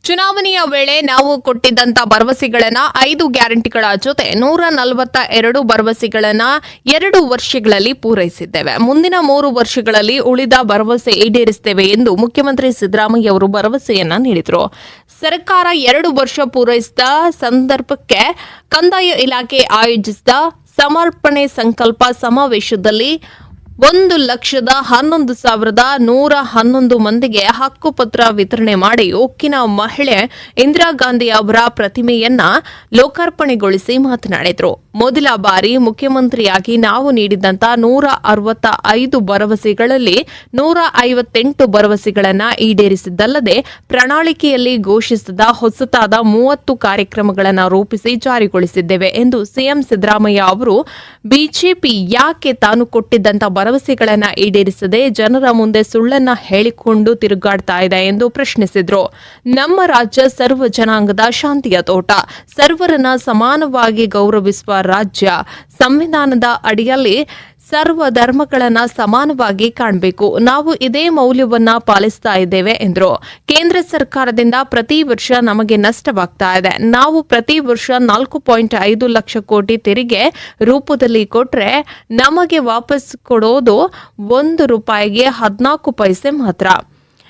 ಚುನಾವಣೆಯ ವೇಳೆ ನಾವು ಕೊಟ್ಟಿದ್ದಂತ ಭರವಸೆಗಳನ್ನ 5 ಗ್ಯಾರಂಟಿಗಳ ಜೊತೆ 142 ಭರವಸೆಗಳನ್ನ 2 ವರ್ಷಗಳಲ್ಲಿ ಪೂರೈಸಿದ್ದೇವೆ. ಮುಂದಿನ 3 ವರ್ಷಗಳಲ್ಲಿ ಉಳಿದ ಭರವಸೆ ಈಡೇರಿಸುತ್ತೇವೆ ಎಂದು ಮುಖ್ಯಮಂತ್ರಿ ಸಿದ್ದರಾಮಯ್ಯ ಅವರು ಭರವಸೆಯನ್ನ ನೀಡಿದರು. ಸರ್ಕಾರ 2 ವರ್ಷ ಪೂರೈಸಿದ ಸಂದರ್ಭಕ್ಕೆ ಕಂದಾಯ ಇಲಾಖೆ ಆಯೋಜಿಸಿದ ಸಮರ್ಪಣೆ ಸಂಕಲ್ಪ ಸಮಾವೇಶದಲ್ಲಿ 1,11,111 ಮಂದಿಗೆ ಹಕ್ಕುಪತ್ರ ವಿತರಣೆ ಮಾಡಿ ಉಕ್ಕಿನ ಮಹಿಳೆ ಇಂದಿರಾ ಗಾಂಧಿ ಅವರ ಪ್ರತಿಮೆಯನ್ನ ಲೋಕಾರ್ಪಣೆಗೊಳಿಸಿ ಮಾತನಾಡಿದರು. ಮೊದಲ ಬಾರಿ ಮುಖ್ಯಮಂತ್ರಿಯಾಗಿ ನಾವು ನೀಡಿದಂತ 165 ಭರವಸೆಗಳಲ್ಲಿ 158 ಭರವಸೆಗಳನ್ನು ಈಡೇರಿಸಿದ್ದಲ್ಲದೆ ಪ್ರಣಾಳಿಕೆಯಲ್ಲಿ ಘೋಷಿಸಿದ ಹೊಸತಾದ 30 ಕಾರ್ಯಕ್ರಮಗಳನ್ನು ರೂಪಿಸಿ ಜಾರಿಗೊಳಿಸಿದ್ದೇವೆ ಎಂದು ಸಿಎಂ ಸಿದ್ದರಾಮಯ್ಯ ಅವರು ಬಿಜೆಪಿ ಯಾಕೆ ತಾನು ಕೊಟ್ಟಿದ್ದಂತ ಭರವಸೆಗಳನ್ನು ಈಡೇರಿಸದೆ ಜನರ ಮುಂದೆ ಸುಳ್ಳನ್ನ ಹೇಳಿಕೊಂಡು ತಿರುಗಾಡ್ತಾ ಇದೆ ಎಂದು ಪ್ರಶ್ನಿಸಿದ್ರು. ನಮ್ಮ ರಾಜ್ಯ ಸರ್ವ ಜನಾಂಗದ ಶಾಂತಿಯ ತೋಟ, ಸರ್ವರನ್ನ ಸಮಾನವಾಗಿ ಗೌರವಿಸುವ ರಾಜ್ಯ, ಸಂವಿಧಾನದ ಅಡಿಯಲ್ಲಿ ಸರ್ವ ಧರ್ಮಗಳನ್ನ ಸಮಾನವಾಗಿ ಕಾಣಬೇಕು. ನಾವು ಇದೇ ಮೌಲ್ಯವನ್ನ ಪಾಲಿಸ್ತಾ ಇದ್ದೇವೆ ಎಂದರು. ಕೇಂದ್ರ ಸರ್ಕಾರದಿಂದ ಪ್ರತಿ ವರ್ಷ ನಮಗೆ ನಷ್ಟವಾಗ್ತಾ ಇದೆ. ನಾವು ಪ್ರತಿ ವರ್ಷ 4.5 ಲಕ್ಷ ಕೋಟಿ ತೆರಿಗೆ ರೂಪದಲ್ಲಿ ಕೊಟ್ರೆ ನಮಗೆ ವಾಪಸ್ ಕೊಡೋದು ₹1 14 ಪೈಸೆ ಮಾತ್ರ.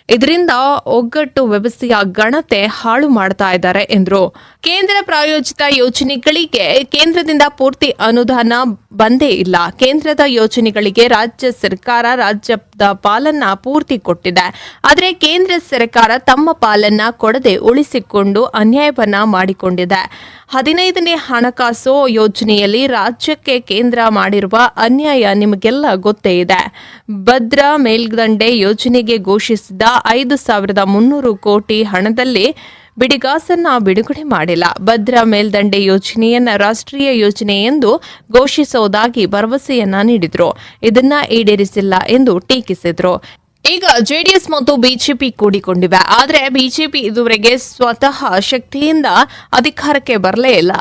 ಇದರಿಂದ ಒಗ್ಗಟ್ಟು ವ್ಯವಸ್ಥೆಯ ಗಣತೆ ಹಾಳು ಮಾಡ್ತಾ ಇದ್ದಾರೆ ಎಂದರು. ಕೇಂದ್ರ ಪ್ರಾಯೋಜಿತ ಯೋಜನೆಗಳಿಗೆ ಕೇಂದ್ರದಿಂದ ಪೂರ್ತಿ ಅನುದಾನ ಬಂದೇ ಇಲ್ಲ. ಕೇಂದ್ರದ ಯೋಜನೆಗಳಿಗೆ ರಾಜ್ಯ ಸರ್ಕಾರ ರಾಜ್ಯದ ಪಾಲನ್ನ ಪೂರ್ತಿ ಕೊಟ್ಟಿದೆ. ಆದರೆ ಕೇಂದ್ರ ಸರ್ಕಾರ ತಮ್ಮ ಪಾಲನ್ನ ಕೊಡದೆ ಉಳಿಸಿಕೊಂಡು ಅನ್ಯಾಯವನ್ನ ಮಾಡಿಕೊಂಡಿದೆ. 15ನೇ ಹಣಕಾಸು ಯೋಜನೆಯಲ್ಲಿ ರಾಜ್ಯಕ್ಕೆ ಕೇಂದ್ರ ಮಾಡಿರುವ ಅನ್ಯಾಯ ನಿಮಗೆಲ್ಲ ಗೊತ್ತೇ ಇದೆ. ಭದ್ರಾ ಮೇಲ್ದಂಡೆ ಯೋಜನೆಗೆ ಘೋಷಿಸಿದ 5,300 ಕೋಟಿ ಹಣದಲ್ಲಿ ಬಿಡಿಗಾಸನ್ನ ಬಿಡುಗಡೆ ಮಾಡಿಲ್ಲ. ಭದ್ರಾ ಮೇಲ್ದಂಡೆ ಯೋಜನೆಯನ್ನ ರಾಷ್ಟ್ರೀಯ ಯೋಜನೆ ಎಂದು ಘೋಷಿಸುವುದಾಗಿ ಭರವಸೆಯನ್ನ ನೀಡಿದ್ರು. ಇದನ್ನ ಈಡೇರಿಸಿಲ್ಲ ಎಂದು ಟೀಕಿಸಿದ್ರು. ಈಗ ಜೆಡಿಎಸ್ ಮತ್ತು ಬಿಜೆಪಿ ಕೂಡಿಕೊಂಡಿವೆ. ಆದರೆ ಬಿಜೆಪಿ ಇದುವರೆಗೆ ಸ್ವತಃ ಶಕ್ತಿಯಿಂದ ಅಧಿಕಾರಕ್ಕೆ ಬರಲೇ ಇಲ್ಲ.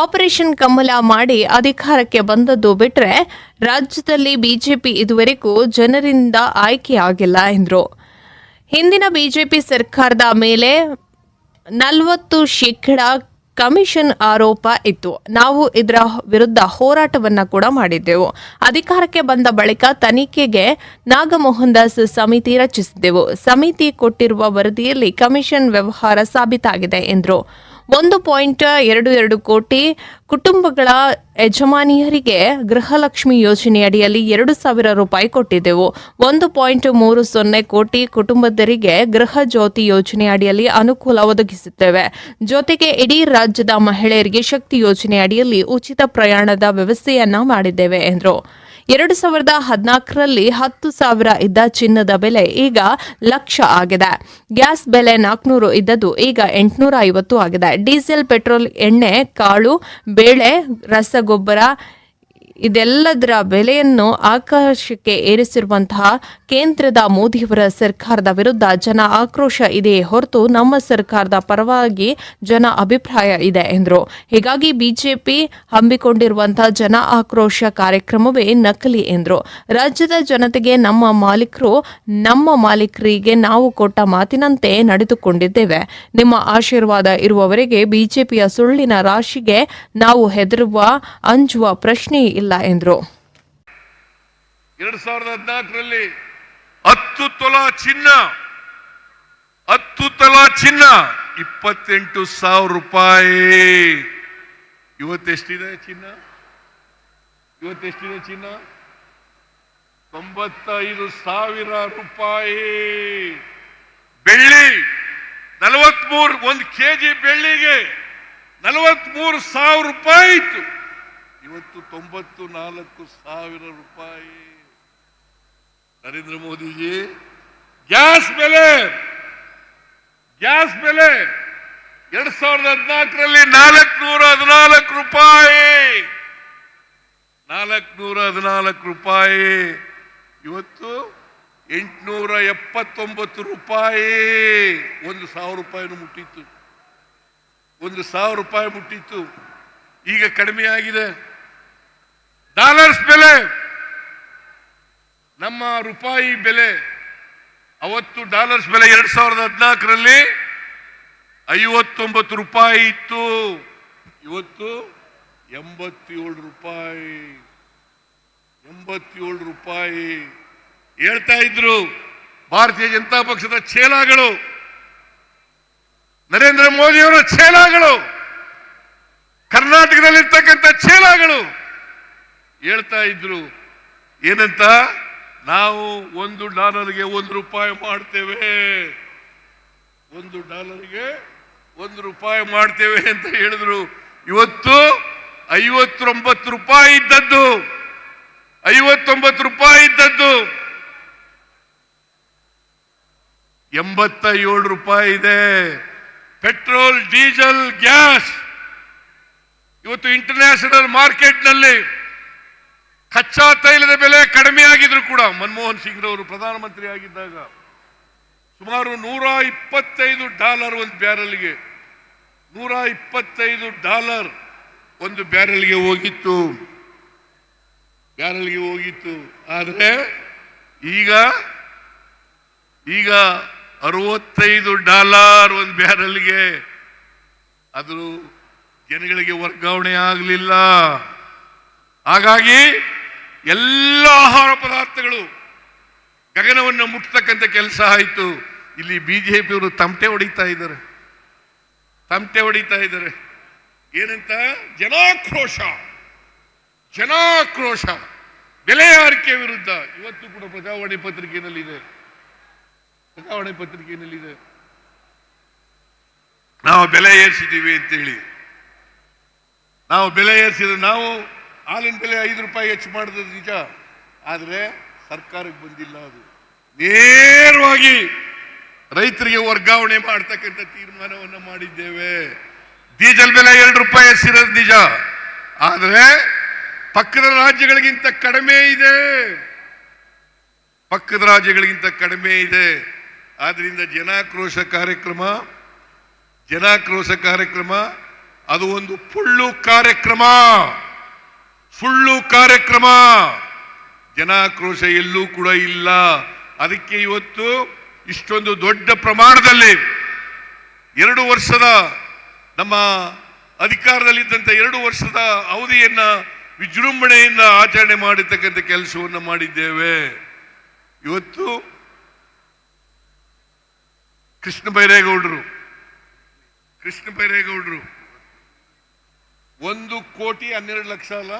ಆಪರೇಷನ್ ಕಮಲ ಮಾಡಿ ಅಧಿಕಾರಕ್ಕೆ ಬಂದದ್ದು ಬಿಟ್ರೆ ರಾಜ್ಯದಲ್ಲಿ ಬಿಜೆಪಿ ಇದುವರೆಗೂ ಜನರಿಂದ ಆಯ್ಕೆಯಾಗಿಲ್ಲ ಎಂದರು. ಹಿಂದಿನ ಬಿಜೆಪಿ ಸರ್ಕಾರದ ಮೇಲೆ 40% ಕಮಿಷನ್ ಆರೋಪ ಇತ್ತು. ನಾವು ಇದರ ವಿರುದ್ಧ ಹೋರಾಟವನ್ನ ಕೂಡ ಮಾಡಿದ್ದೆವು. ಅಧಿಕಾರಕ್ಕೆ ಬಂದ ಬಳಿಕ ತನಿಖೆಗೆ ನಾಗಮೋಹನ್ ದಾಸ್ ಸಮಿತಿ ರಚಿಸಿದ್ದೆವು. ಸಮಿತಿ ಕೊಟ್ಟಿರುವ ವರದಿಯಲ್ಲಿ ಕಮಿಷನ್ ವ್ಯವಹಾರ ಸಾಬೀತಾಗಿದೆ ಎಂದರು. 1.22 ಕೋಟಿ ಕುಟುಂಬಗಳ ಯಜಮಾನಿಯರಿಗೆ ಗೃಹಲಕ್ಷ್ಮಿ ಯೋಜನೆಯಡಿಯಲ್ಲಿ ₹2,000 ಕೊಟ್ಟಿದ್ದೆವು. 1.30 ಕೋಟಿ ಕುಟುಂಬದರಿಗೆ ಗೃಹ ಜ್ಯೋತಿ ಯೋಜನೆ ಅಡಿಯಲ್ಲಿ ಅನುಕೂಲ ಒದಗಿಸುತ್ತೇವೆ. ಜೊತೆಗೆ ಇಡೀ ರಾಜ್ಯದ ಮಹಿಳೆಯರಿಗೆ ಶಕ್ತಿ ಯೋಜನೆ ಅಡಿಯಲ್ಲಿ ಉಚಿತ ಪ್ರಯಾಣದ ವ್ಯವಸ್ಥೆಯನ್ನ ಮಾಡಿದ್ದೇವೆ ಎಂದರು. 2014ರಲ್ಲಿ 10,000 ಇದ್ದ ಚಿನ್ನದ ಬೆಲೆ ಈಗ 1,00,000 ಆಗಿದೆ. ಗ್ಯಾಸ್ ಬೆಲೆ 400 ಇದ್ದದ್ದು ಈಗ 850 ಆಗಿದೆ. ಡೀಸೆಲ್, ಪೆಟ್ರೋಲ್, ಎಣ್ಣೆ, ಕಾಳು, ಬೇಳೆ, ರಸಗೊಬ್ಬರ ಇದೆಲ್ಲದರ ಬೆಲೆಯನ್ನು ಆಕಾಶಕ್ಕೆ ಏರಿಸಿರುವಂತಹ ಕೇಂದ್ರದ ಮೋದಿಯವರ ಸರ್ಕಾರದ ವಿರುದ್ಧ ಜನ ಆಕ್ರೋಶ ಇದೆಯೇ ಹೊರತು ನಮ್ಮ ಸರ್ಕಾರದ ಪರವಾಗಿ ಜನ ಅಭಿಪ್ರಾಯ ಇದೆ ಎಂದರು. ಹೀಗಾಗಿ ಬಿಜೆಪಿ ಹಮ್ಮಿಕೊಂಡಿರುವಂತಹ ಜನ ಆಕ್ರೋಶ ಕಾರ್ಯಕ್ರಮವೇ ನಕಲಿ ಎಂದರು. ರಾಜ್ಯದ ಜನತೆಗೆ ನಮ್ಮ ಮಾಲೀಕರಿಗೆ ನಾವು ಕೊಟ್ಟ ಮಾತಿನಂತೆ ನಡೆದುಕೊಂಡಿದ್ದೇವೆ. ನಿಮ್ಮ ಆಶೀರ್ವಾದ ಇರುವವರೆಗೆ ಬಿಜೆಪಿಯ ಸುಳ್ಳಿನ ರಾಶಿಗೆ ನಾವು ಹೆದರುವ ಅಂಜುವ ಪ್ರಶ್ನೆ ಇಲ್ಲ ಎಂದರು. 2014ರಲ್ಲಿ 10 ತೊಲಾ ಚಿನ್ನ ₹28,000. ಇವತ್ತೆಷ್ಟಿದೆ ಚಿನ್ನ? 95,000 ಬೆಳ್ಳಿ 43 1 kg ಬೆಳ್ಳಿಗೆ ₹43,000 ಇತ್ತು. ಇವತ್ತು ₹94,000. ನರೇಂದ್ರ ಮೋದಿಜಿ ಗ್ಯಾಸ್ ಬೆಲೆ 2014ರಲ್ಲಿ ₹414. ಇವತ್ತು ₹879. ₹1,000 ಮುಟ್ಟಿತ್ತು. ಮುಟ್ಟಿತ್ತು. ಈಗ ಕಡಿಮೆ ಆಗಿದೆ. ಡಾಲರ್ಸ್ ಬೆಲೆ, ನಮ್ಮ ರೂಪಾಯಿ ಬೆಲೆ, ಅವತ್ತು ಡಾಲರ್ಸ್ ಬೆಲೆ 2014ರಲ್ಲಿ 59 ರೂಪಾಯಿ ಇತ್ತು, ಇವತ್ತು 87 ರೂಪಾಯಿ. 87 ರೂಪಾಯಿ ಹೇಳ್ತಾ ಇದ್ರು ಭಾರತೀಯ ಜನತಾ ಪಕ್ಷದ ಚೇಲಾಗಳು, ನರೇಂದ್ರ ಮೋದಿಯವರ ಚೇಲಾಗಳು, ಕರ್ನಾಟಕದಲ್ಲಿರ್ತಕ್ಕಂಥ ಚೇಲಾಗಳು ಹೇಳ್ತಾ ಇದ್ರು ಏನಂತ, ನಾವು $1ಗೆ $1 ಮಾಡ್ತೇವೆ, $1ಗೆ $1 ಮಾಡ್ತೇವೆ ಅಂತ ಹೇಳಿದ್ರು. ಇವತ್ತು 59 ರೂಪಾಯಿ ಇದ್ದದ್ದು, 59 ರೂಪಾಯಿ ಇದ್ದದ್ದು 87 ರೂಪಾಯಿ ಇದೆ. ಪೆಟ್ರೋಲ್, ಡೀಸೆಲ್, ಗ್ಯಾಸ್ ಇವತ್ತು ಇಂಟರ್ನ್ಯಾಷನಲ್ ಮಾರ್ಕೆಟ್ನಲ್ಲಿ ಕಚ್ಚಾ ತೈಲದ ಬೆಲೆ ಕಡಿಮೆ ಆಗಿದ್ರು ಕೂಡ ಮನಮೋಹನ್ ಸಿಂಗ್ ರವರು ಪ್ರಧಾನಮಂತ್ರಿ ಆಗಿದ್ದಾಗ ಸುಮಾರು $125 ಒಂದು ಬ್ಯಾರಲ್ಗೆ, $125 ಒಂದು ಬ್ಯಾರಲ್ಗೆ ಹೋಗಿತ್ತು, ಆದರೆ ಈಗ $65 ಒಂದು ಬ್ಯಾರಲ್ಗೆ. ಅದು ಜನಗಳಿಗೆ ವರ್ಗಾವಣೆ ಆಗಲಿಲ್ಲ. ಹಾಗಾಗಿ ಎಲ್ಲ ಆಹಾರ ಪದಾರ್ಥಗಳು ಗಗನವನ್ನು ಮುಟ್ಟತಕ್ಕಂಥ ಕೆಲಸ ಆಯಿತು. ಇಲ್ಲಿ ಬಿಜೆಪಿಯವರು ತಮಟೆ ಹೊಡಿತಾ ಇದ್ದಾರೆ. ಏನಂತ? ಜನಾಕ್ರೋಶ ಬೆಲೆ ಏರಿಕೆ ವಿರುದ್ಧ. ಇವತ್ತು ಕೂಡ ಪ್ರಜಾವಾಣಿ ಪತ್ರಿಕೆಯಲ್ಲಿದೆ. ನಾವು ಬೆಲೆ ಏರಿಸಿದ್ದೀವಿ ಅಂತೇಳಿ, ನಾವು ಹಾಲಿನ ಬೆಲೆ ₹5 ಹೆಚ್ಚು ಮಾಡಿದ್ರು ನಿಜ, ಆದರೆ ಸರ್ಕಾರಕ್ಕೆ ಬಂದಿಲ್ಲ. ಅದು ನೇರವಾಗಿ ರೈತರಿಗೆ ವರ್ಗಾವಣೆ ಮಾಡತಕ್ಕಂಥ ತೀರ್ಮಾನವನ್ನು ಮಾಡಿದ್ದೇವೆ. ಡೀಸೆಲ್ ಬೆಲೆ ₹2 ಹೆಚ್ಚಿರೋದು ನಿಜ, ಆದರೆ ಪಕ್ಕದ ರಾಜ್ಯಗಳಿಗಿಂತ ಕಡಿಮೆ ಇದೆ. ಆದ್ರಿಂದ ಜನಾಕ್ರೋಶ ಕಾರ್ಯಕ್ರಮ ಅದು ಒಂದು ಸುಳ್ಳು ಕಾರ್ಯಕ್ರಮ. ಜನಾಕ್ರೋಶ ಎಲ್ಲೂ ಕೂಡ ಇಲ್ಲ. ಅದಕ್ಕೆ ಇವತ್ತು ಇಷ್ಟೊಂದು ದೊಡ್ಡ ಪ್ರಮಾಣದಲ್ಲಿ 2 ವರ್ಷದ ನಮ್ಮ ಅಧಿಕಾರದಲ್ಲಿದ್ದಂಥ 2 ವರ್ಷದ ಅವಧಿಯನ್ನ ವಿಜೃಂಭಣೆಯಿಂದ ಆಚರಣೆ ಮಾಡತಕ್ಕಂಥ ಕೆಲಸವನ್ನು ಮಾಡಿದ್ದೇವೆ. ಇವತ್ತು ಕೃಷ್ಣ ಬೈರೇಗೌಡರು 1,12,00,000 ಅಲ್ಲ,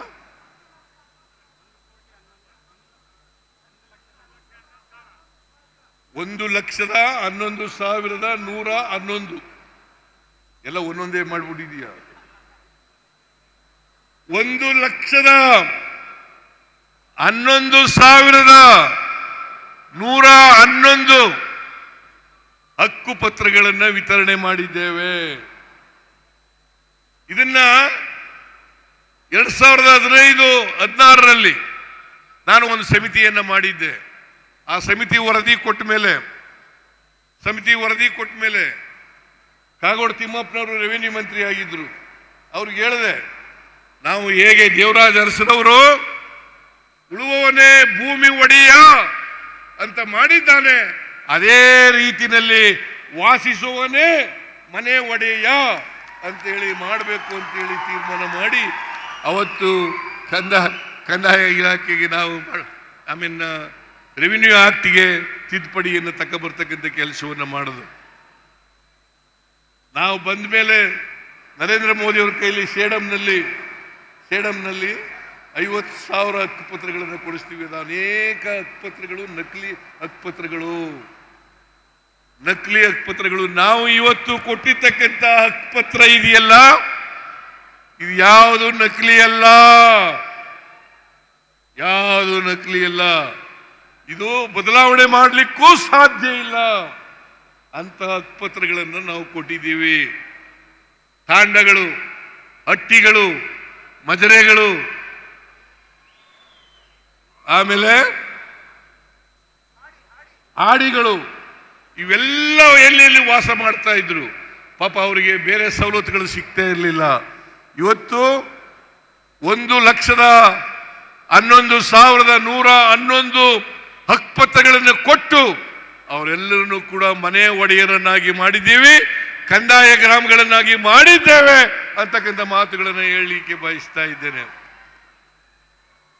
1,11,111 ಎಲ್ಲ ಒಂದೊಂದೇ ಮಾಡ್ಬಿಟ್ಟಿದೀಯ. 1,11,111 ಹಕ್ಕು ಪತ್ರಗಳನ್ನು ವಿತರಣೆ ಮಾಡಿದ್ದೇವೆ. ಇದನ್ನ 2015-16ರಲ್ಲಿ ನಾನು ಒಂದು ಸಮಿತಿಯನ್ನ ಮಾಡಿದ್ದೆ. ಆ ಸಮಿತಿ ವರದಿ ಕೊಟ್ಟ ಮೇಲೆ ಕಾಗೋಡು ತಿಮ್ಮಪ್ಪನವರು ರೆವಿನ್ಯೂ ಮಂತ್ರಿ ಆಗಿದ್ರು. ಅವ್ರಿಗೆ ಹೇಳಿದೆ, ನಾವು ಹೇಗೆ ದೇವರಾಜ ಅರಸನವರು ಉಳುವವನೇ ಭೂಮಿ ಒಡೆಯ ಅಂತ ಮಾಡಿದ್ದಾನೆ, ಅದೇ ರೀತಿಯಲ್ಲಿ ವಾಸಿಸುವವನೇ ಮನೆ ಒಡೆಯ ಅಂತೇಳಿ ಮಾಡಬೇಕು ಅಂತೇಳಿ ತೀರ್ಮಾನ ಮಾಡಿ ಅವತ್ತು ಕಂದಾಯ ಇಲಾಖೆಗೆ ನಾವು ರೆವಿನ್ಯೂ ಆಕ್ಟ್ಗೆ ತಿದ್ದುಪಡಿಯನ್ನು ತಕ್ಕಬರ್ತಕ್ಕಂಥ ಕೆಲಸವನ್ನು ಮಾಡೋದು. ನಾವು ಬಂದ ಮೇಲೆ ನರೇಂದ್ರ ಮೋದಿ ಅವರ ಕೈಲಿ ಸೇಡಂನಲ್ಲಿ 50,000 ಹಕ್ಕುಪತ್ರಗಳನ್ನು ಕೊಡಿಸ್ತೀವಿ. ಅದು ಅನೇಕ ಹಕ್ಕುಪತ್ರಗಳು ನಕಲಿ ಹಕ್ಕುಪತ್ರಗಳು. ನಾವು ಇವತ್ತು ಕೊಟ್ಟಿರ್ತಕ್ಕಂಥ ಹಕ್ಕುಪತ್ರ ಇದೆಯಲ್ಲ, ಇದು ಯಾವುದು ನಕಲಿ ಅಲ್ಲ, ಇದು ಬದಲಾವಣೆ ಮಾಡಲಿಕ್ಕೂ ಸಾಧ್ಯ ಇಲ್ಲ ಅಂತ ಹಕ್ಕುಪತ್ರಗಳನ್ನು ನಾವು ಕೊಟ್ಟಿದ್ದೀವಿ. ತಾಂಡಗಳು, ಹಟ್ಟಿಗಳು, ಮಜರೆಗಳು, ಆಮೇಲೆ ಆಡಿಗಳು, ಇವೆಲ್ಲ ಎಲ್ಲೆಲ್ಲಿ ವಾಸ ಮಾಡ್ತಾ ಇದ್ರು. ಪಾಪ ಅವರಿಗೆ ಬೇರೆ ಸವಲತ್ತುಗಳು ಸಿಗ್ತಾ ಇರಲಿಲ್ಲ. ಇವತ್ತು 1,11,111 ಹಕ್ಕುಪತ್ರಗಳನ್ನು ಕೊಟ್ಟು ಅವರೆಲ್ಲರನ್ನು ಕೂಡ ಮನೆ ಒಡೆಯರನ್ನಾಗಿ ಮಾಡಿದ್ದೀವಿ. ಕಂದಾಯ ಗ್ರಾಮಗಳನ್ನಾಗಿ ಮಾಡಿದ್ದೇವೆ ಅಂತಕ್ಕಂಥ ಮಾತುಗಳನ್ನು ಹೇಳಲಿಕ್ಕೆ ಬಯಸ್ತಾ ಇದ್ದೇನೆ.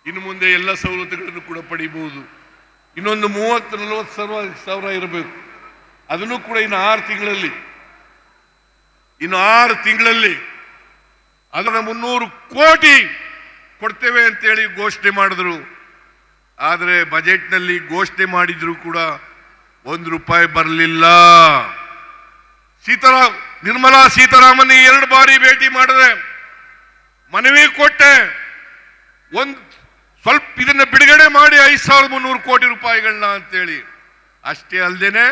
ಇನ್ನು ಮುಂದೆ ಎಲ್ಲ ಸವಲತ್ತುಗಳನ್ನು ಕೂಡ ಪಡಿಬಹುದು. ಇನ್ನೊಂದು 30-40 ಸಾವಿರ ಇರಬೇಕು. ಅದನ್ನು ಕೂಡ ಇನ್ನು 6 ತಿಂಗಳಲ್ಲಿ ಅದರ 300 ಕೋಟಿ ಕೊಡ್ತೇವೆ ಅಂತೇಳಿ ಘೋಷಣೆ ಮಾಡಿದ್ರು. ಆದರೆ ಬಜೆಟ್ನಲ್ಲಿ ಘೋಷಣೆ ಮಾಡಿದ್ರು ಕೂಡ ₹1 ಬರಲಿಲ್ಲ. ನಿರ್ಮಲಾ ಸೀತಾರಾಮನ್ 2 ಬಾರಿ ಭೇಟಿ ಮಾಡಿದೆ, ಮನವಿ ಕೊಟ್ಟೆ, ಸ್ವಲ್ಪ ಇದನ್ನ ಬಿಡುಗಡೆ ಮಾಡಿ 5300 ಕೋಟಿ ರೂಪಾಯಿಗಳನ್ನ ಅಂತೇಳಿ. ಅಷ್ಟೇ ಅಲ್ಲದೇನೆ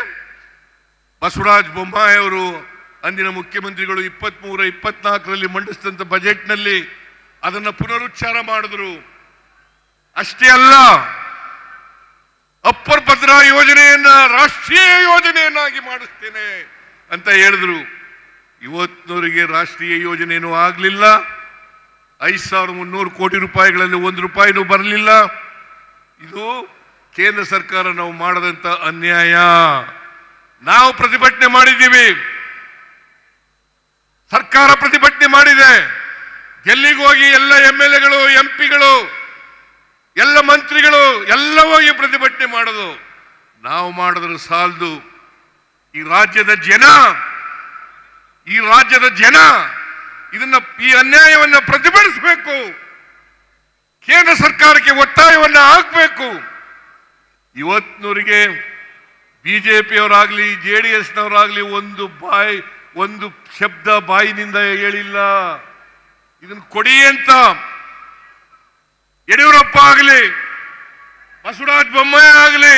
ಬಸವರಾಜ ಬೊಮ್ಮಾಯಿ ಅವರು ಅಂದಿನ ಮುಖ್ಯಮಂತ್ರಿಗಳು 23-24ರಲ್ಲಿ ಮಂಡಿಸಿದಂತ ಬಜೆಟ್ನಲ್ಲಿ ಅದನ್ನ ಪುನರುಚ್ಚಾರ ಮಾಡಿದ್ರು. ಅಷ್ಟೇ ಅಲ್ಲ, ಅಪ್ಪರ್ ಭದ್ರಾ ಯೋಜನೆಯನ್ನ ರಾಷ್ಟ್ರೀಯ ಯೋಜನೆಯನ್ನಾಗಿ ಮಾಡಿಸ್ತೇನೆ ಅಂತ ಹೇಳಿದ್ರು. ಇವತ್ತಿನವರೆಗೆ ರಾಷ್ಟ್ರೀಯ ಯೋಜನೆಯೂ ಆಗಲಿಲ್ಲ. 5300 ಕೋಟಿ ರೂಪಾಯಿಗಳಲ್ಲಿ ₹1 ಬರಲಿಲ್ಲ. ಇದು ಕೇಂದ್ರ ಸರ್ಕಾರ ನಾವು ಮಾಡದಂತ ಅನ್ಯಾಯ. ನಾವು ಪ್ರತಿಭಟನೆ ಮಾಡಿದ್ದೀವಿ, ಸರ್ಕಾರ ಪ್ರತಿಭಟನೆ ಮಾಡಿದೆ. ಡೆಲ್ಲಿಗೆ ಹೋಗಿ ಎಲ್ಲ MLAಗಳು, MP ಗಳು, ಎಲ್ಲ ಮಂತ್ರಿಗಳು ಎಲ್ಲ ಹೋಗಿ ಪ್ರತಿಭಟನೆ ಮಾಡೋದು. ನಾವು ಮಾಡಿದ್ರೆ ಸಾಲದು. ಈ ರಾಜ್ಯದ ಜನ ಈ ಅನ್ಯಾಯವನ್ನ ಪ್ರತಿಭಟಿಸಬೇಕು. ಕೇಂದ್ರ ಸರ್ಕಾರಕ್ಕೆ ಒತ್ತಾಯವನ್ನ ಹಾಕಬೇಕು. ಇವತ್ತಿನವರಿಗೆ ಬಿಜೆಪಿಯವರಾಗ್ಲಿ JDSನವರಾಗ್ಲಿ ಒಂದು ಶಬ್ದ ಬಾಯಿನಿಂದ ಹೇಳಿಲ್ಲ. ಇದನ್ನು ಕೊಡಿ ಅಂತ ಯಡಿಯೂರಪ್ಪ ಆಗಲಿ, ಬಸವರಾಜ ಬೊಮ್ಮಾಯಿ ಆಗಲಿ,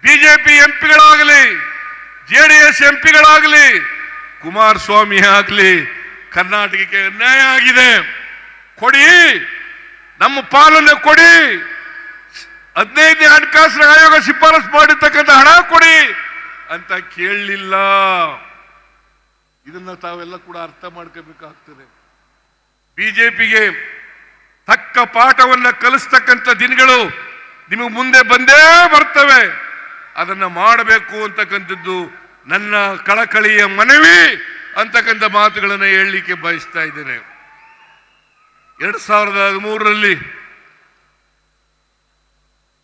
ಬಿಜೆಪಿ MPಗಳಾಗಲಿ, JDS MPಗಳಾಗಲಿ, ಕುಮಾರಸ್ವಾಮಿ ಆಗಲಿ, ಕರ್ನಾಟಕಕ್ಕೆ ಅನ್ಯಾಯ ಆಗಿದೆ, ಕೊಡಿ, ನಮ್ಮ ಪಾಲನ್ನು ಕೊಡಿ, 15ನೇ ಹಣಕಾಸಿನ ಆಯೋಗ ಶಿಫಾರಸು ಮಾಡಿರ್ತಕ್ಕಂಥ ಹಣ ಕೊಡಿ ಅಂತ ಕೇಳಲಿಲ್ಲ. ಇದನ್ನ ತಾವೆಲ್ಲ ಕೂಡ ಅರ್ಥ ಮಾಡ್ಕೋಬೇಕಾಗ್ತದೆ. ಬಿಜೆಪಿಗೆ ತಕ್ಕ ಪಾಠವನ್ನ ಕಲಿಸ್ತಕ್ಕಂಥ ದಿನಗಳು ನಿಮಗೆ ಮುಂದೆ ಬಂದೇ ಬರ್ತವೆ. ಅದನ್ನ ಮಾಡಬೇಕು ಅಂತಕ್ಕಂಥದ್ದು ನನ್ನ ಕಳಕಳಿಯ ಮನವಿ ಅಂತಕ್ಕಂಥ ಮಾತುಗಳನ್ನು ಹೇಳಲಿಕ್ಕೆ ಬಯಸ್ತಾ ಇದ್ದೇನೆ. 2013ರಲ್ಲಿ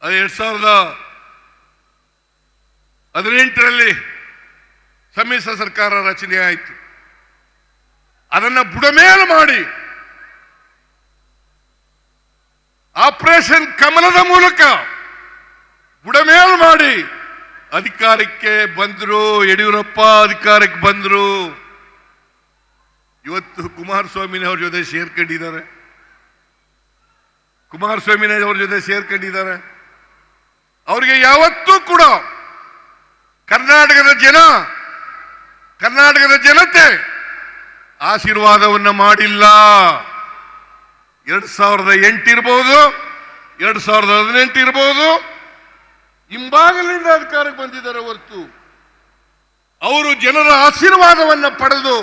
2018ರಲ್ಲಿ ಸಮ್ಮಿಶ್ರ ಸರ್ಕಾರ ರಚನೆ ಆಯಿತು. ಅದನ್ನ ಬುಡಮೇಲು ಮಾಡಿ ಆಪರೇಷನ್ ಕಮಲದ ಮೂಲಕ ಬುಡಮೇಲು ಮಾಡಿ ಅಧಿಕಾರಕ್ಕೆ ಬಂದ್ರು. ಯಡಿಯೂರಪ್ಪ ಅಧಿಕಾರಕ್ಕೆ ಬಂದ್ರು. ಇವತ್ತು ಕುಮಾರಸ್ವಾಮಿನವ್ರ ಜೊತೆ ಸೇರ್ಕೊಂಡಿದ್ದಾರೆ. ಅವರಿಗೆ ಯಾವತ್ತೂ ಕೂಡ ಕರ್ನಾಟಕದ ಜನತೆ ಆಶೀರ್ವಾದವನ್ನ ಮಾಡಿಲ್ಲ. 2008 ಇರಬಹುದು, 2018 ಇರಬಹುದು, ಹಿಂಬಾಗಲಿಂದ ಅಧಿಕಾರಕ್ಕೆ ಬಂದಿದ್ದಾರೆ ಹೊರತು ಅವರು ಜನರ ಆಶೀರ್ವಾದವನ್ನ ಪಡೆದು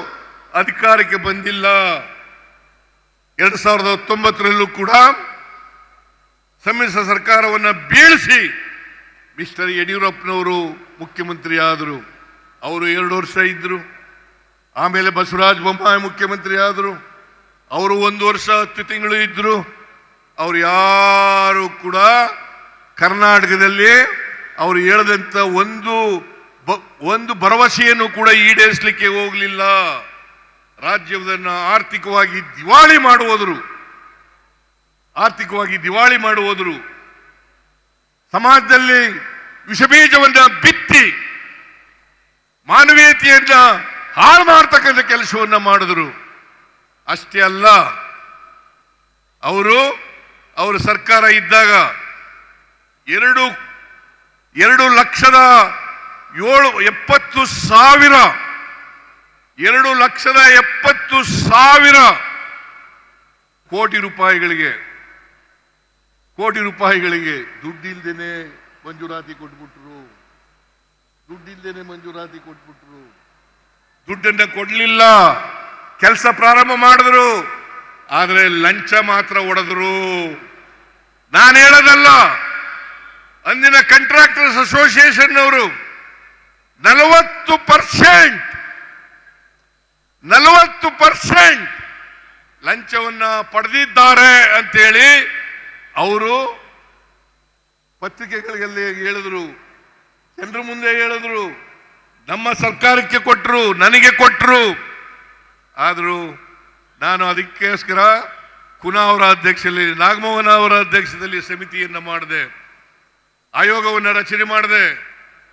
ಅಧಿಕಾರಕ್ಕೆ ಬಂದಿಲ್ಲ. 2019ರಲ್ಲೂ ಕೂಡ ಸಮ್ಮಿಶ್ರ ಸರ್ಕಾರವನ್ನು ಬೀಳಿಸಿ ಮಿಸ್ಟರ್ ಯಡಿಯೂರಪ್ಪನವರು ಮುಖ್ಯಮಂತ್ರಿ ಆದರು. ಅವರು 2 ವರ್ಷ ಇದ್ರು. ಆಮೇಲೆ ಬಸವರಾಜ ಬೊಮ್ಮಾಯಿ ಮುಖ್ಯಮಂತ್ರಿ ಆದರು. ಅವರು 1 ವರ್ಷ 10 ತಿಂಗಳು ಇದ್ರು. ಅವರು ಯಾರು ಕೂಡ ಕರ್ನಾಟಕದಲ್ಲಿ ಅವರು ಹೇಳಿದಂತ ಒಂದು ಭರವಸೆಯನ್ನು ಕೂಡ ಈಡೇರಿಸಲಿಕ್ಕೆ ಹೋಗಲಿಲ್ಲ. ರಾಜ್ಯವನ್ನು ಆರ್ಥಿಕವಾಗಿ ದಿವಾಳಿ ಮಾಡುವುದರು. ಸಮಾಜದಲ್ಲಿ ವಿಷಬೀಜವನ್ನ ಬಿತ್ತಿ ಮಾನವೀಯತೆಯನ್ನ ಹಾಳು ಮಾಡತಕ್ಕಂಥ ಕೆಲಸವನ್ನ ಮಾಡಿದ್ರು. ಅಷ್ಟೇ ಅಲ್ಲ, ಅವರ ಸರ್ಕಾರ ಇದ್ದಾಗ 2,70,000 ಕೋಟಿ ರೂಪಾಯಿಗಳಿಗೆ ದುಡ್ಡಿಲ್ದೇನೆ ಮಂಜೂರಾತಿ ಕೊಟ್ಬಿಟ್ರು. ದುಡ್ಡನ್ನ ಕೊಡ್ಲಿಲ್ಲ. ಕೆಲಸ ಪ್ರಾರಂಭ ಮಾಡಿದ್ರು, ಆದರೆ ಲಂಚ ಮಾತ್ರ ಹೊಡೆದ್ರು. ನಾನು ಹೇಳೋದಲ್ಲ, ಅಂದಿನ ಕಾಂಟ್ರಾಕ್ಟರ್ಸ್ ಅಸೋಸಿಯೇಷನ್ ಅವರು 40% ಪೇಮೆಂಟ್ ಲಂಚವನ್ನ ಪಡೆದಿದ್ದಾರೆ ಅಂತೇಳಿ ಅವರು ಪತ್ರಿಕೆಗಳಲ್ಲಿ ಹೇಳಿದ್ರು, ಜನರ ಮುಂದೆ ಹೇಳಿದ್ರು, ನಮ್ಮ ಸರ್ಕಾರಕ್ಕೆ ಕೊಟ್ಟರು, ನನಗೆ ಕೊಟ್ಟರು. ಆದರೂ ನಾನು ಅದಕ್ಕೋಸ್ಕರ ಕುನಾ ಅವರ ಅಧ್ಯಕ್ಷದಲ್ಲಿ, ನಾಗಮೋಹನ ಅವರ ಅಧ್ಯಕ್ಷದಲ್ಲಿ ಸಮಿತಿಯನ್ನು ಮಾಡಿದೆ, ಆಯೋಗವನ್ನು ರಚನೆ ಮಾಡಿದೆ,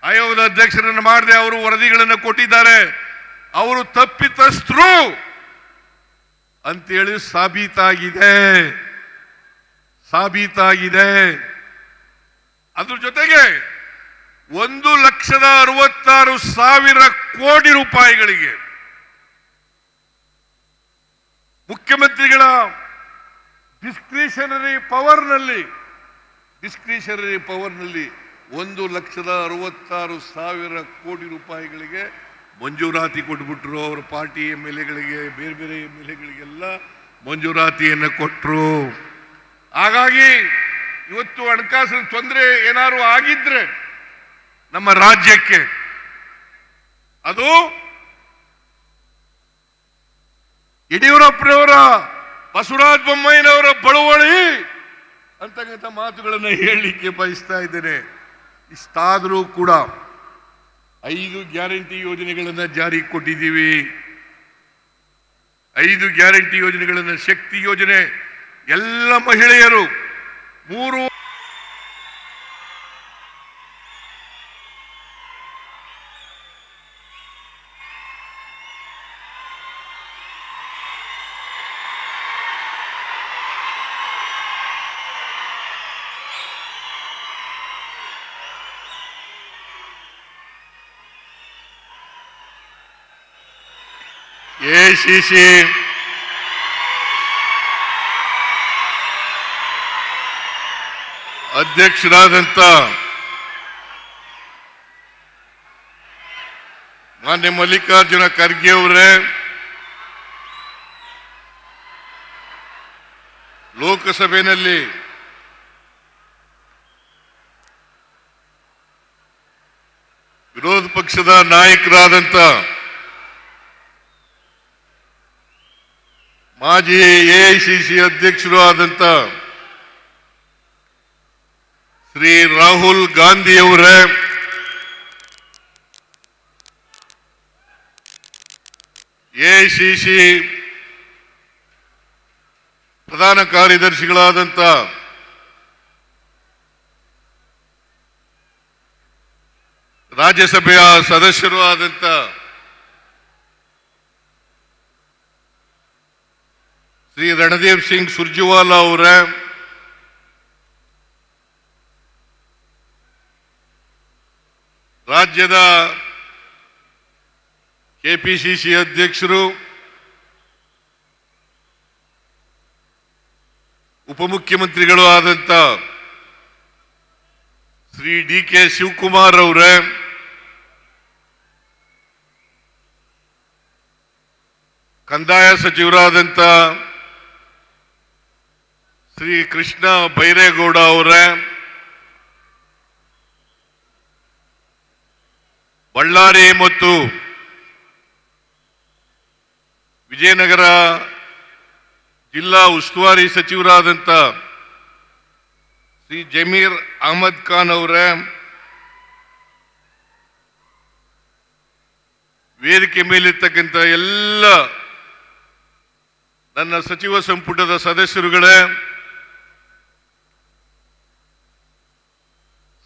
ಆಯೋಗದ ಅಧ್ಯಕ್ಷರನ್ನು ಮಾಡಿದೆ. ಅವರು ವರದಿಗಳನ್ನು ಕೊಟ್ಟಿದ್ದಾರೆ. ಅವರು ತಪ್ಪಿತಸ್ಥರು ಅಂತೇಳಿ ಸಾಬೀತಾಗಿದೆ. ಅದ್ರ ಜೊತೆಗೆ 1,66,000 ಕೋಟಿ ರೂಪಾಯಿಗಳಿಗೆ ಮುಖ್ಯಮಂತ್ರಿಗಳ ಡಿಸ್ಕ್ರಿಷನರಿ ಪವರ್ನಲ್ಲಿ 1,66,000 ಕೋಟಿ ರೂಪಾಯಿಗಳಿಗೆ ಮಂಜೂರಾತಿ ಕೊಟ್ಬಿಟ್ರು. ಅವರ ಪಾರ್ಟಿ MLA-ಗಳಿಗೆ, ಬೇರೆ ಬೇರೆ MLA-ಗಳಿಗೆಲ್ಲ ಮಂಜೂರಾತಿಯನ್ನು ಕೊಟ್ಟರು. ಹಾಗಾಗಿ ಇವತ್ತು ಹಣಕಾಸಿನ ತೊಂದರೆ ಏನಾದ್ರು ಆಗಿದ್ರೆ ನಮ್ಮ ರಾಜ್ಯಕ್ಕೆ, ಅದು ಯಡಿಯೂರಪ್ಪನವರ, ಬಸವರಾಜ ಬೊಮ್ಮಾಯಿನವರ ಬಳುವಳಿ ಅಂತಕ್ಕಂಥ ಮಾತುಗಳನ್ನು ಹೇಳಲಿಕ್ಕೆ ಬಯಸ್ತಾ ಇದ್ದೇನೆ. ಇಷ್ಟಾದರೂ ಕೂಡ 5 ಗ್ಯಾರಂಟಿ ಯೋಜನೆಗಳನ್ನು ಜಾರಿಗೆ ಕೊಟ್ಟಿದ್ದೀವಿ. 5 ಗ್ಯಾರಂಟಿ ಯೋಜನೆಗಳನ್ನು, ಶಕ್ತಿ ಯೋಜನೆ, ಎಲ್ಲ ಮಹಿಳೆಯರು 3 ACC ಅಧ್ಯಕ್ಷರಾದಂಥ ಮಾನ್ಯ ಮಲ್ಲಿಕಾರ್ಜುನ ಖರ್ಗೆ ಅವರೇ, ಲೋಕಸಭೆಯಲ್ಲಿ ವಿರೋಧ ಪಕ್ಷದ ನಾಯಕರಾದಂಥ ಮಾಜಿ AICC ಅಧ್ಯಕ್ಷರು ಆದಂಥ ಶ್ರೀ ರಾಹುಲ್ ಗಾಂಧಿ ಅವರೇ, AICC ಪ್ರಧಾನ ಕಾರ್ಯದರ್ಶಿಗಳಾದಂಥ ರಾಜ್ಯಸಭೆಯ ಸದಸ್ಯರು ಆದಂಥ ಶ್ರೀ ರಣದೀಪ್ ಸಿಂಗ್ ಸುರ್ಜೇವಾಲಾ ಅವರೇ, ರಾಜ್ಯದ KPCC ಅಧ್ಯಕ್ಷರು, ಉಪಮುಖ್ಯಮಂತ್ರಿಗಳು ಆದಂಥ ಶ್ರೀ DK ಶಿವಕುಮಾರ್ ಅವರೇ, ಕಂದಾಯ ಸಚಿವರಾದಂಥ ಶ್ರೀ ಕೃಷ್ಣ ಬೈರೇಗೌಡ ಅವರೇ, ಬಳ್ಳಾರಿ ಮತ್ತು ವಿಜಯನಗರ ಜಿಲ್ಲಾ ಉಸ್ತುವಾರಿ ಸಚಿವರಾದಂಥ ಶ್ರೀ ಜಮೀರ್ ಅಹಮದ್ ಖಾನ್ ಅವರೇ, ವೇದಿಕೆ ಮೇಲಿರ್ತಕ್ಕಂಥ ಎಲ್ಲ ನನ್ನ ಸಚಿವ ಸಂಪುಟದ ಸದಸ್ಯರುಗಳೇ,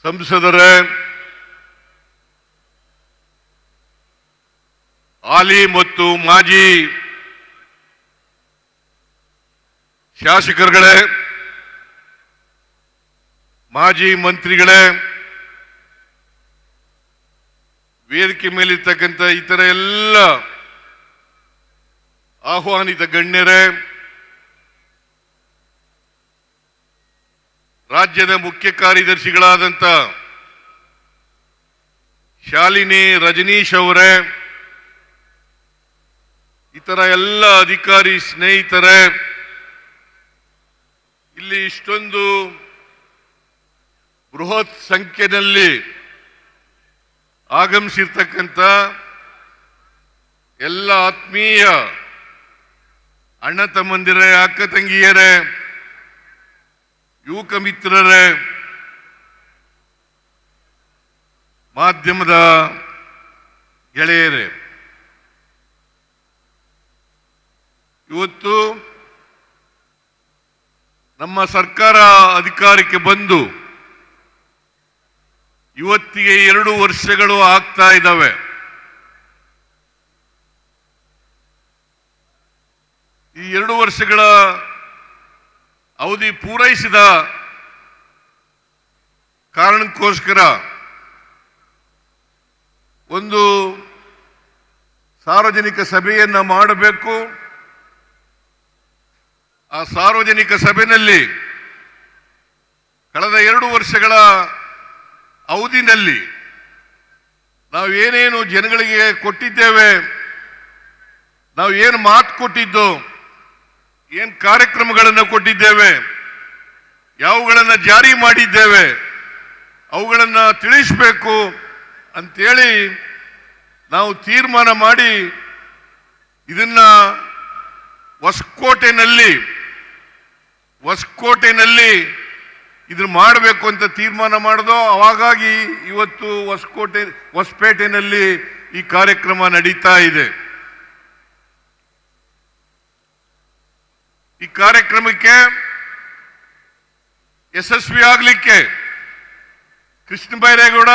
ಸಂಸದರೇ, ಹಾಲಿ ಮತ್ತು ಮಾಜಿ ಶಾಸಕರುಗಳೇ, ಮಾಜಿ ಮಂತ್ರಿಗಳೇ, ವೇದಿಕೆ ಮೇಲಿರ್ತಕ್ಕಂಥ ಇತರ ಎಲ್ಲ ಆಹ್ವಾನಿತ ಗಣ್ಯರೇ, ರಾಜ್ಯದ ಮುಖ್ಯ ಕಾರ್ಯದರ್ಶಿಗಳಾದಂಥ ಶಾಲಿನಿ ರಜನೀಶ್ ಅವರೇ, ಇತರ ಎಲ್ಲ ಅಧಿಕಾರಿ ಸ್ನೇಹಿತರೇ, ಇಲ್ಲಿ ಇಷ್ಟೊಂದು ಬೃಹತ್ ಸಂಖ್ಯೆಯಲ್ಲಿ ಆಗಮಿಸಿರ್ತಕ್ಕಂಥ ಎಲ್ಲ ಆತ್ಮೀಯ ಅಣ್ಣ ತಮ್ಮಂದಿರೇ, ಅಕ್ಕ ತಂಗಿಯರೇ, ಯುವಕ ಮಿತ್ರರೇ, ಮಾಧ್ಯಮದ ಗೆಳೆಯರೇ, ಇವತ್ತು ನಮ್ಮ ಸರ್ಕಾರ ಅಧಿಕಾರಕ್ಕೆ ಬಂದು ಇವತ್ತಿಗೆ 2 ವರ್ಷಗಳು ಆಗ್ತಾ ಇದ್ದಾವೆ. ಈ 2 ವರ್ಷಗಳ ಅವಧಿ ಪೂರೈಸಿದ ಕಾರಣಕ್ಕೋಸ್ಕರ ಒಂದು ಸಾರ್ವಜನಿಕ ಸಭೆಯನ್ನ ಮಾಡಬೇಕು. ಆ ಸಾರ್ವಜನಿಕ ಸಭೆಯಲ್ಲಿ ಕಳೆದ 2 ವರ್ಷಗಳ ಅವಧಿನಲ್ಲಿ ನಾವು ಏನೇನು ಜನಗಳಿಗೆ ಕೊಟ್ಟಿದ್ದೇವೆ, ನಾವು ಏನು ಮಾತು ಕೊಟ್ಟಿದ್ದು, ಏನು ಕಾರ್ಯಕ್ರಮಗಳನ್ನು ಕೊಟ್ಟಿದ್ದೇವೆ, ಯಾವುಗಳನ್ನು ಜಾರಿ ಮಾಡಿದ್ದೇವೆ, ಅವುಗಳನ್ನು ತಿಳಿಸಬೇಕು ಅಂತೇಳಿ ನಾವು ತೀರ್ಮಾನ ಮಾಡಿ ಇದನ್ನ ಹೊಸಕೋಟೆನಲ್ಲಿ ಇದನ್ನ ಮಾಡಬೇಕು ಅಂತ ತೀರ್ಮಾನ ಮಾಡಿದೋ. ಹಾಗಾಗಿ ಇವತ್ತು ಹೊಸಪೇಟೆನಲ್ಲಿ ಈ ಕಾರ್ಯಕ್ರಮ ನಡೀತಾ ಇದೆ. ಈ ಕಾರ್ಯಕ್ರಮಕ್ಕೆ ಯಶಸ್ವಿ ಆಗಲಿಕ್ಕೆ ಕೃಷ್ಣ ಬೈರೇಗೌಡ,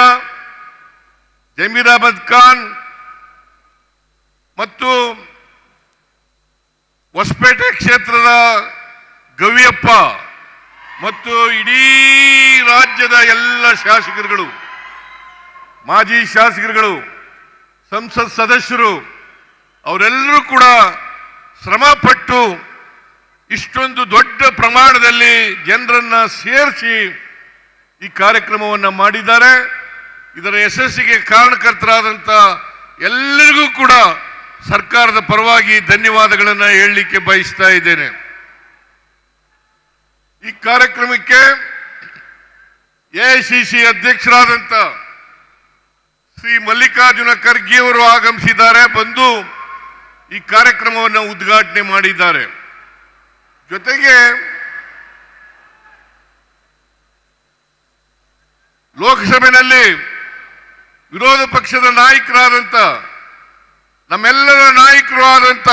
ಜಮೀರ್ ಅಹಮದ್ ಖಾನ್ ಮತ್ತು ಹೊಸಪೇಟೆ ಕ್ಷೇತ್ರದ ಗವಿಯಪ್ಪ ಮತ್ತು ಇಡೀ ರಾಜ್ಯದ ಎಲ್ಲ ಶಾಸಕರುಗಳು, ಮಾಜಿ ಶಾಸಕರುಗಳು, ಸಂಸತ್ ಸದಸ್ಯರು ಅವರೆಲ್ಲರೂ ಕೂಡ ಶ್ರಮಪಟ್ಟು ಇಷ್ಟೊಂದು ದೊಡ್ಡ ಪ್ರಮಾಣದಲ್ಲಿ ಜನರನ್ನ ಸೇರಿಸಿ ಈ ಕಾರ್ಯಕ್ರಮವನ್ನು ಮಾಡಿದ್ದಾರೆ. ಇದರ ಯಶಸ್ಸಿಗೆ ಕಾರಣಕರ್ತರಾದಂಥ ಎಲ್ಲರಿಗೂ ಕೂಡ ಸರ್ಕಾರದ ಪರವಾಗಿ ಧನ್ಯವಾದಗಳನ್ನು ಹೇಳಲಿಕ್ಕೆ ಬಯಸ್ತಾ ಇದ್ದೇನೆ. ಈ ಕಾರ್ಯಕ್ರಮಕ್ಕೆ ಎಐಸಿಸಿ ಅಧ್ಯಕ್ಷರಾದಂಥ ಶ್ರೀ ಮಲ್ಲಿಕಾರ್ಜುನ ಖರ್ಗೆ ಅವರು ಆಗಮಿಸಿದ್ದಾರೆ, ಬಂದು ಈ ಕಾರ್ಯಕ್ರಮವನ್ನು ಉದ್ಘಾಟನೆ ಮಾಡಿದ್ದಾರೆ. ಜೊತೆಗೆ ಲೋಕಸಭೆಯಲ್ಲಿ ವಿರೋಧ ಪಕ್ಷದ ನಾಯಕರಾದಂಥ ನಮ್ಮೆಲ್ಲರ ನಾಯಕರು ಆದಂಥ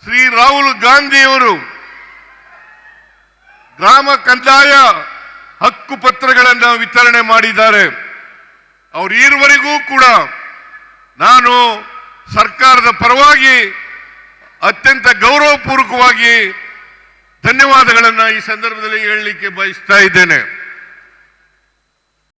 ಶ್ರೀ ರಾಹುಲ್ ಗಾಂಧಿಯವರು ಗ್ರಾಮ ಕಂದಾಯ ಹಕ್ಕು ಪತ್ರಗಳನ್ನು ವಿತರಣೆ ಮಾಡಿದ್ದಾರೆ. ಅವರು ಈವರೆಗೂ ಕೂಡ ನಾನು ಸರ್ಕಾರದ ಪರವಾಗಿ ಅತ್ಯಂತ ಗೌರವಪೂರ್ವಕವಾಗಿ ಧನ್ಯವಾದಗಳನ್ನು ಈ ಸಂದರ್ಭದಲ್ಲಿ ಹೇಳಲಿಕ್ಕೆ ಬಯಸ್ತಾ ಇದ್ದೇನೆ.